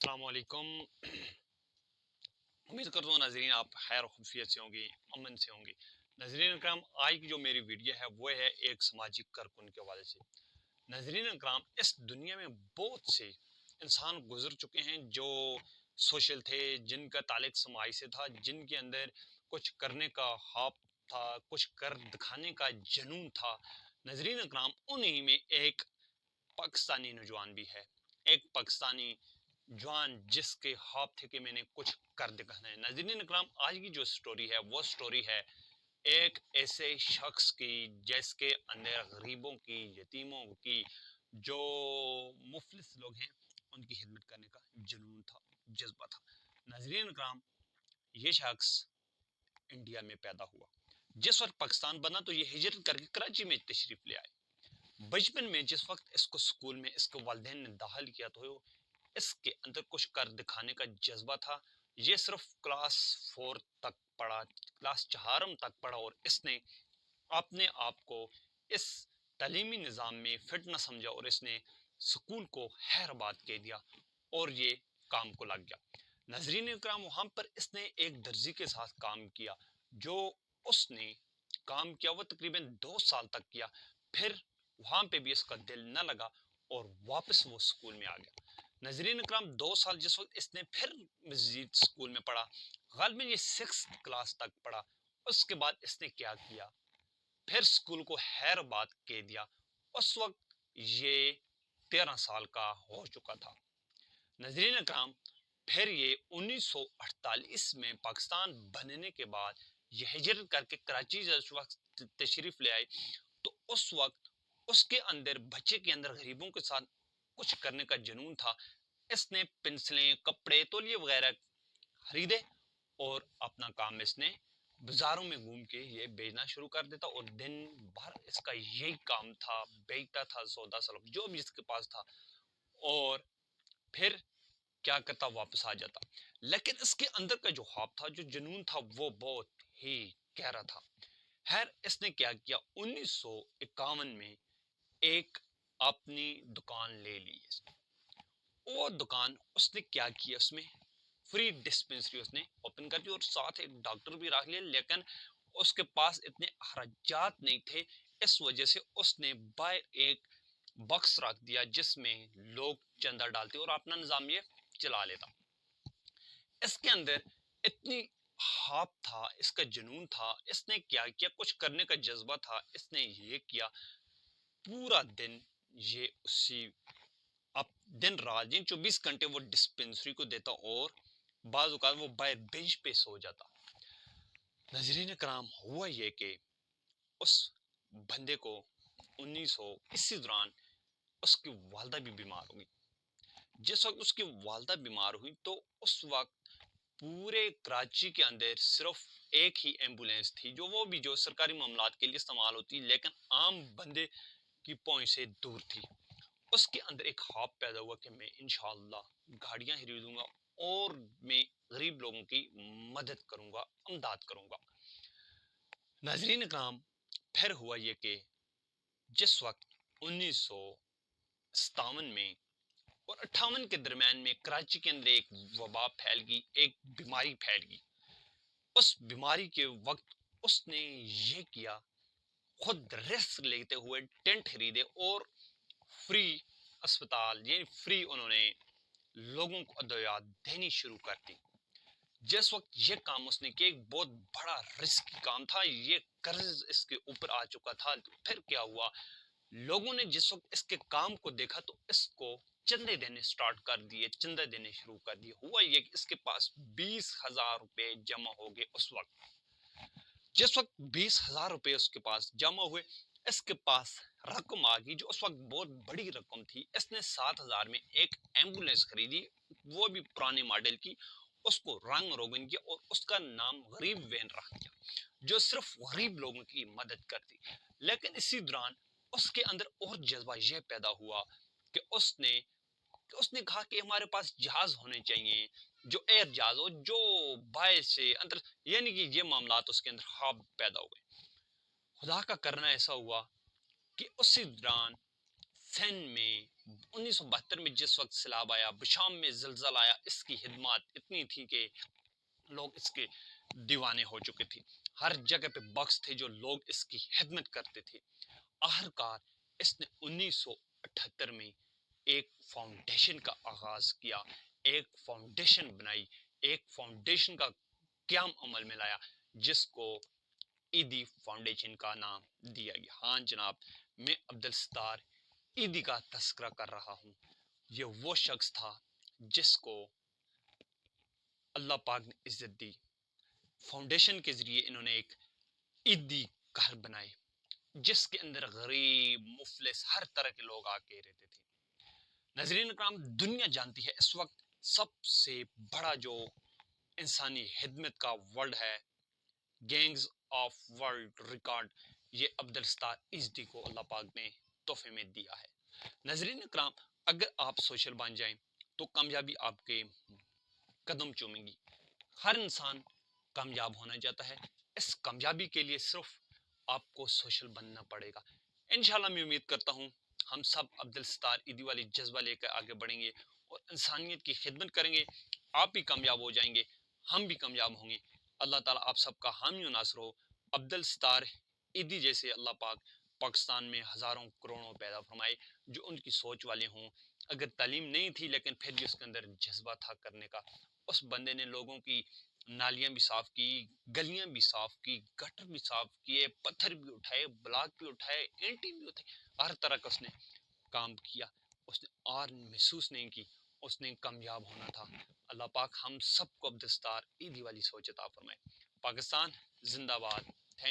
السلام علیکم۔ امید کرتا ہوں ناظرین آپ خیر و خفیت سے ہوں گے، امن سے ہوں گے۔ ناظرین اکرام، آج کی جو میری ویڈیو ہے وہ ہے ایک سماجی کارکن کے حوالے سے۔ ناظرین اکرام، اس دنیا میں بہت سے انسان گزر چکے ہیں جو سوشل تھے، جن کا تعلق سماج سے تھا، جن کے اندر کچھ کرنے کا خواب تھا، کچھ کر دکھانے کا جنون تھا۔ ناظرین اکرام، انہی میں ایک پاکستانی نوجوان بھی ہے، ایک پاکستانی جوان جس کے خواب تھے کہ میں نے کچھ کر دکھانا ہے۔ ناظرین اکرام، آج کی جو سٹوری ہے وہ سٹوری ہے ایک ایسے شخص کی جس کے اندر غریبوں کی، یتیموں کی، جو مفلس لوگ ہیں ان کی خدمت کرنے کا جنون تھا، جذبہ تھا۔ ناظرین اکرام، یہ شخص انڈیا میں پیدا ہوا۔ جس وقت پاکستان بنا تو یہ ہجرت کر کے کراچی میں تشریف لے آئے۔ بچپن میں جس وقت اس کو اسکول میں اس کے والدین نے داخل کیا تو اس کے اندر کچھ کر دکھانے کا جذبہ تھا۔ یہ صرف کلاس 4 تک پڑھا، کلاس 4 تک پڑھا، اور اس نے اپنے آپ کو اس تعلیمی نظام میں فٹ نہ سمجھا اور اس نے سکول کو حیرآباد کہہ دیا اور یہ کام کو لگ گیا۔ ناظرین اکرام، وہاں پر اس نے ایک درزی کے ساتھ کام کیا، جو اس نے کام کیا وہ تقریباً 2 سال تک کیا۔ پھر وہاں پہ بھی اس کا دل نہ لگا اور واپس وہ سکول میں آ گیا۔ ناظرین اکرام، 2 سال جس وقت اس نے پھر مزید سکول میں پڑھا، غالباً یہ 6 کلاس تک پڑھا، اس کے بعد اس نے کیا کیا، پھر سکول کو حیرآباد کہہ دیا۔ اس وقت یہ 13 سال کا ہو چکا تھا۔ ناظرین اکرام، پھر یہ 1948 میں پاکستان بننے کے بعد یہ ہجرت کر کے کراچی جس وقت تشریف لے آئے تو اس وقت اس کے اندر، بچے کے اندر غریبوں کے ساتھ کچھ کرنے کا جنون تھا۔ اس نے پنسلیں، کپڑے، تولیے وغیرہ خریدے اور اپنا کام اس نے بازاروں میں گھوم کے یہ بیچنا شروع کر دیتا، اور دن بھر اس کا یہی کام تھا، بیچتا تھا سودا سلوک جو بھی اس کے پاس تھا، اور پھر کیا کرتا، واپس آ جاتا۔ لیکن اس کے اندر کا جو خواب تھا، جو جنون تھا، وہ بہت ہی گہرا تھا۔ خیر، اس نے کیا کیا، 1951 میں ایک اپنی دکان لے لی۔ وہ دکان اس نے کیا کیا، اس میں فری ڈسپنسری اس نے اوپن کر دی اور ساتھ ایک ڈاکٹر بھی رکھ لیا، لیکن اس کے پاس اتنے اخراجات نہیں تھے، اس وجہ سے اس نے باہر ایک باکس رکھ دیا جس میں لوگ چندہ ڈالتے اور اپنا نظام یہ چلا لیتا۔ اس کے اندر اتنی خواب تھا، اس کا جنون تھا، اس نے کیا کیا، کچھ کرنے کا جذبہ تھا، اس نے یہ کیا، پورا دن یہ اسی اب دن رات جن 24 گھنٹے وہ ڈسپنسری کو دیتا اور بعض اوقات وہ باہر بینچ پہ سو جاتا۔ ناظرین کرام، ہوا یہ کہ اس بندے کو 1900 دوران اس کی والدہ بھی بیمار ہوئی۔ جس وقت اس کی والدہ بیمار ہوئی تو اس وقت پورے کراچی کے اندر صرف ایک ہی ایمبولینس تھی، جو وہ بھی جو سرکاری معاملات کے لیے استعمال ہوتی، لیکن عام بندے کی پہنچ سے دور تھی۔ اس کے اندر ایک خواب پیدا ہوا کہ میں انشاءاللہ گاڑیاں خریدوں گا اور میں غریب لوگوں کی مدد کروں گا، امداد کروں گا۔ ناظرین اکرام، پھر ہوا یہ کہ جس وقت 1957 میں اور 58 کے درمیان میں کراچی کے اندر ایک وبا پھیل گئی، ایک بیماری پھیل گئی۔ اس بیماری کے وقت اس نے یہ کیا، خود رسک لیتے ہوئے ٹینٹ خریدے اور فری اسپتال، یعنی فری انہوں نے لوگوں کو ادویات دینی شروع کر دی۔ جس وقت یہ کام اس نے کیا، ایک بہت بڑا رسکی کام تھا، یہ قرض اس کے اوپر آ چکا تھا۔ پھر کیا ہوا، لوگوں نے جس وقت اس کے کام کو دیکھا تو اس کو چندے دینے سٹارٹ کر دیے، چندے دینے شروع کر دیے۔ ہوا یہ کہ اس کے پاس 20,000 روپے جمع ہو گئے۔ اس وقت جس وقت 20,000 روپے اس کے پاس جمع ہوئے، اس کے پاس رقم آ گئی جو اس وقت بہت بڑی رقم تھی۔ اس نے 7,000 میں ایک ایمبولینس خریدی، وہ بھی پرانے ماڈل کی، اس کو رنگ روگن کیا اور اس کا نام غریب وین رکھ دیا، جو صرف غریب لوگوں کی مدد کرتی۔ لیکن اسی دوران اس کے اندر اور جذبہ یہ پیدا ہوا کہ اس نے کہا کہ ہمارے پاس جہاز ہونے چاہیے، جو ایئر جہاز ہو، جو باہر سے اندر، یعنی کہ یہ معاملات اس کے اندر خواب پیدا ہوئے۔ خدا کا کرنا ایسا ہوا کہ اسی دوران سندھ میں 1972 میں جس وقت سیلاب آیا، بشام میں زلزلہ آیا، اس کی خدمات اتنی تھی کہ لوگ اس کے دیوانے ہو چکے تھے. ہر جگہ پہ باکس تھے جو لوگ اس کی خدمت کرتے تھے. آخرکار اس نے 1978 میں ایک فاؤنڈیشن کا آغاز کیا، ایک فاؤنڈیشن بنائی، ایک فاؤنڈیشن کا قیام عمل میں لایا جس کو ایدی فاؤنڈیشن کا نام دیا گیا. ہاں جناب، میں عبدالستار ایدی کا تذکرہ کر رہا ہوں. یہ وہ شخص تھا جس کو اللہ پاک نے عزت دی. فاؤنڈیشن کے ذریعے انہوں نے ایک ایدی گھر بنائے جس کے اندر غریب، مفلس، ہر طرح کے لوگ آ کے رہتے تھے. ناظرین اکرام، دنیا جانتی ہے اس وقت سب سے بڑا جو انسانی خدمت کا ورلڈ ہے، گینگز آف ورلڈ ریکارڈ، یہ عبدالستار ایزدی کو اللہ پاک نے تحفے میں دیا ہے. ناظرین اکرام، اگر آپ سوشل بن جائیں تو کامیابی آپ کے قدم چومیں گی. ہر انسان کامیاب ہونا چاہتا ہے. اس کامیابی کے لیے صرف آپ کو سوشل بننا پڑے گا. انشاءاللہ میں امید کرتا ہوں ہم سب عبدالستار ایدی والی جذبہ لے کر آگے بڑھیں گے اور انسانیت کی خدمت کریں گے. آپ بھی کامیاب ہو جائیں گے، ہم بھی کامیاب ہوں گے. اللہ تعالیٰ آپ سب کا حامی و ناصر ہو. عبدالستار ایدی جیسے اللہ پاک پاکستان میں ہزاروں کروڑوں پیدا فرمائے جو ان کی سوچ والے ہوں. اگر تعلیم نہیں تھی لیکن پھر بھی اس کے اندر جذبہ تھا کرنے کا. اس بندے نے لوگوں کی نالیاں بھی صاف کی، گلیاں بھی صاف کی، گٹر بھی صاف کیے، پتھر بھی اٹھائے، بلاک بھی اٹھائے، اینٹیں بھی اٹھائے، ہر طرح کا اس نے کام کیا. اس نے اور محسوس نہیں کی، اس نے کامیاب ہونا تھا. اللہ پاک ہم سب کو عبدالستار ایدی والی سوچ عطا فرمائے. پاکستان زندہ باد.